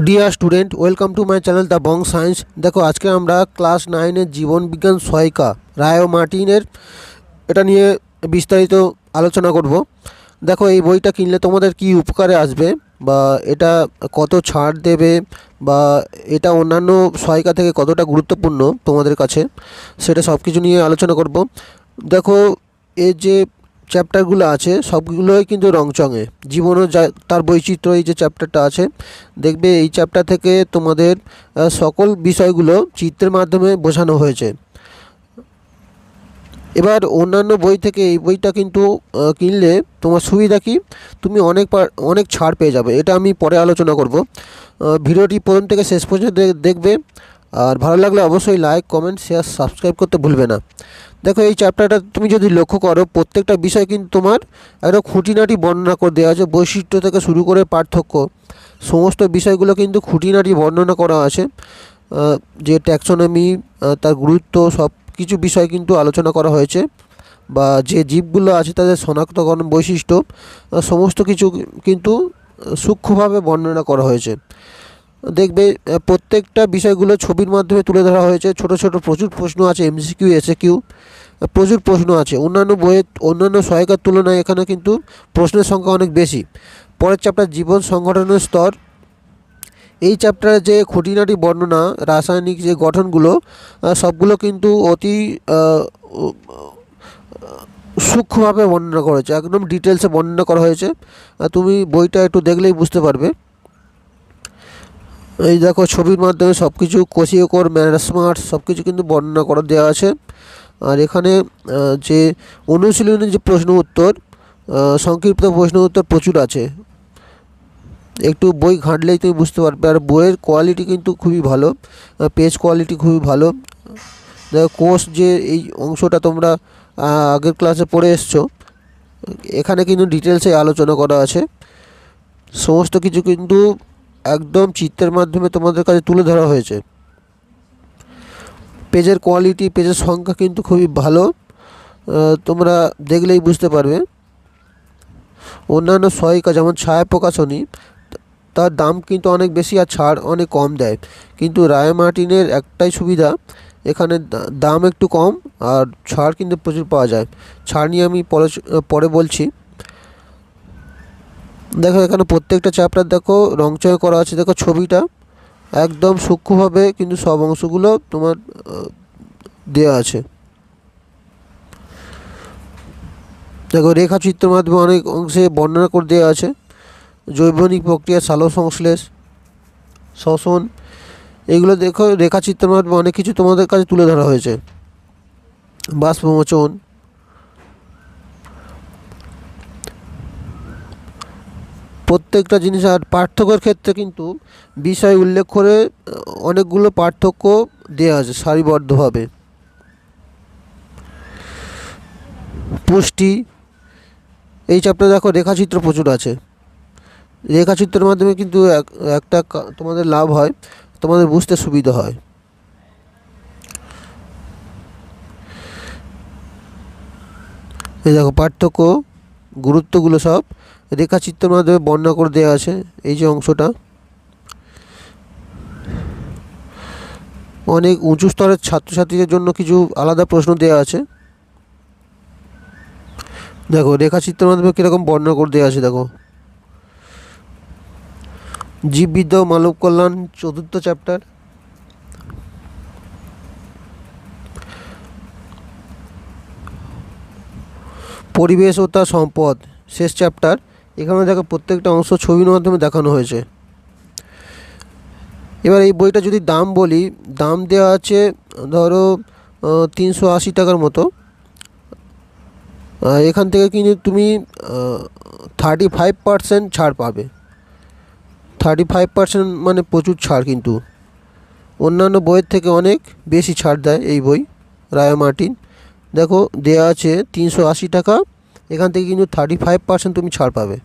Dear student, welcome to my channel the Bong science. দেখো, আজকে আমরা ক্লাস 9-এর জীবন বিজ্ঞান সহায়িকা রায় ও মার্টিনের এটা নিয়ে বিস্তারিত আলোচনা করব। দেখো, এই বইটা কিনলে তোমাদের কি উপকারে আসবে, বা এটা কত ছাড় দেবে, বা এটা অন্যান্য সহায়িকা থেকে কতটা গুরুত্বপূর্ণ তোমাদের কাছে, সেটা সব কিছু নিয়ে আলোচনা করব। দেখো, এর যে চ্যাপ্টারগুলো আছে সবগুলোই কিন্তু রংচঙে। জীবনও যা তার বৈচিত্র্য, এই যে চ্যাপ্টারটা আছে, দেখবে এই চ্যাপ্টার থেকে তোমাদের সকল বিষয়গুলো চিত্রের মাধ্যমে বোঝানো হয়েছে। এবার অন্যান্য বই থেকে এই বইটা কিন্তু কিনলে তোমার সুবিধা কি, তুমি অনেক ছাড় পেয়ে যাবে। এটা আমি পরে আলোচনা করব। ভিডিওটি প্রথম থেকে শেষ পর্যন্ত দেখবে, আর ভালো লাগলে অবশ্যই লাইক, কমেন্ট, শেয়ার, সাবস্ক্রাইব করতে ভুলবে না। দেখো, এই চ্যাপ্টারটা তুমি যদি লক্ষ্য করো, প্রত্যেকটা বিষয় কিন্তু তোমার একটা খুঁটিনাটি বর্ণনা করে দেওয়া আছে। বৈশিষ্ট্য থেকে শুরু করে পার্থক্য, সমস্ত বিষয়গুলো কিন্তু খুঁটিনাটি বর্ণনা করা আছে। যে ট্যাক্সোনমি, তার গুরুত্ব, সব কিছু বিষয় কিন্তু আলোচনা করা হয়েছে। বা যে জীবগুলো আছে তাদের শনাক্তকরণ, বৈশিষ্ট্য, সমস্ত কিছু কিন্তু সূক্ষ্মভাবে বর্ণনা করা হয়েছে। দেখবে প্রত্যেকটা বিষয়গুলো ছবির মাধ্যমে তুলে ধরা হয়েছে। ছোট ছোট প্রচুর প্রশ্ন আছে, এমসিকিউ, এসএকিউ, প্রচুর প্রশ্ন আছে। অন্যান্য সহায়িকার তুলনায় এখানে কিন্তু প্রশ্নের সংখ্যা অনেক বেশি। পরের চ্যাপ্টার জীবন সংগঠনের স্তর। এই চ্যাপ্টারে যে খুঁটিনাটি বর্ণনা, রাসায়নিক যে গঠনগুলো, সবগুলো কিন্তু অতি সূক্ষ্মভাবে বর্ণনা করা হয়েছে, একদম ডিটেলসে বর্ণনা করা হয়েছে। তুমি বইটা একটু দেখলেই বুঝতে পারবে। এই দেখো, ছবির মাধ্যমে সব কিছু, কোষীয়কোর, ম্যারাস্মার্ট, সব কিছু কিন্তু বর্ণনা করা দেওয়া আছে। আর এখানে যে অনুশীলনী, যে প্রশ্ন উত্তর, সংক্ষিপ্ত প্রশ্ন উত্তর প্রচুর আছে। একটু বই ঘাঁটলেই তুমি বুঝতে পারবে। আর বইয়ের কোয়ালিটি কিন্তু খুবই ভালো, পেজ কোয়ালিটি খুবই ভালো। দেখো, কোষ যে এই অংশটা তোমরা আগের ক্লাসে পড়ে এসছো, এখানে কিন্তু ডিটেলসে আলোচনা করা আছে। সমস্ত কিছু কিন্তু একদম চিত্রের মাধ্যমে তোমাদের কাছে তুলে ধরা হয়েছে। পেজের কোয়ালিটি, পেজের সংখ্যা কিন্তু খুবই ভালো, তোমরা দেখলেই বুঝতে পারবে। অন্যান্য সহায়িকা যেমন ছায়া প্রকাশনী, তার দাম কিন্তু অনেক বেশি আর ছাড় অনেক কম দেয়। কিন্তু রায় মার্টিনের একটাই সুবিধা, এখানে দাম একটু কম আর ছাড় কিন্তু প্রচুর পাওয়া যায়। ছাড় নিয়ে আমি পরে বলছি। দেখো, এখানে প্রত্যেকটা চ্যাপ্টার দেখো রংচয় করা আছে। দেখো, ছবিটা একদম সূক্ষ্মভাবে কিন্তু সব অংশগুলো তোমার দেওয়া আছে। দেখো, রেখাচিত্রের মাধ্যমে অনেক অংশে বর্ণনা করে দেওয়া আছে। জৈবনিক প্রক্রিয়া, সালোক সংশ্লেষ, শ্বসন, এগুলো দেখো রেখাচিত্রের মাধ্যমে অনেক কিছু তোমাদের কাছে তুলে ধরা হয়েছে। বাষ্পমোচন, প্রত্যেকটা জিনিস। আর পার্থক্যের ক্ষেত্রে কিন্তু বিষয় উল্লেখ করে অনেকগুলো পার্থক্য দেওয়া আছে সারিবদ্ধভাবে। পুষ্টি, এই চ্যাপ্টারে দেখো রেখাচিত্র প্রচুর আছে। রেখাচিত্রের মাধ্যমে কিন্তু একটা তোমাদের লাভ হয়, তোমাদের বুঝতে সুবিধা হয়। এই দেখো, পার্থক্য, গুরুত্বগুলো সব রেখাচিত্রের মাধ্যমে বর্ণনা করে দেওয়া আছে। এই যে অংশটা, অনেক উঁচু স্তরের ছাত্রছাত্রীদের জন্য কিছু আলাদা প্রশ্ন দেওয়া আছে। দেখো, রেখাচিত্রের মাধ্যমে কীরকম বর্ণনা করে দেওয়া আছে। দেখো, জীববিদ্যা ও মানব কল্যাণ, চতুর্থ চ্যাপ্টার। পরিবেশ ও তার সম্পদ, শেষ চ্যাপ্টার। এখানে দেখো প্রত্যেকটা অংশ ছবির মাধ্যমে দেখানো হয়েছে। এবার এই বইটা যদি দাম বলি, দাম দেওয়া আছে ধরো 380 টাকার মতো। এখান থেকে কিন্তু তুমি 35% ছাড় পাবে। 35% মানে প্রচুর ছাড়, কিন্তু অন্যান্য বইয়ের থেকে অনেক বেশি ছাড় দেয় এই বই রায় মার্টিন। দেখো, দেওয়া আছে 380 টাকা, এখান থেকে কিন্তু 35% তুমি ছাড় পাবে।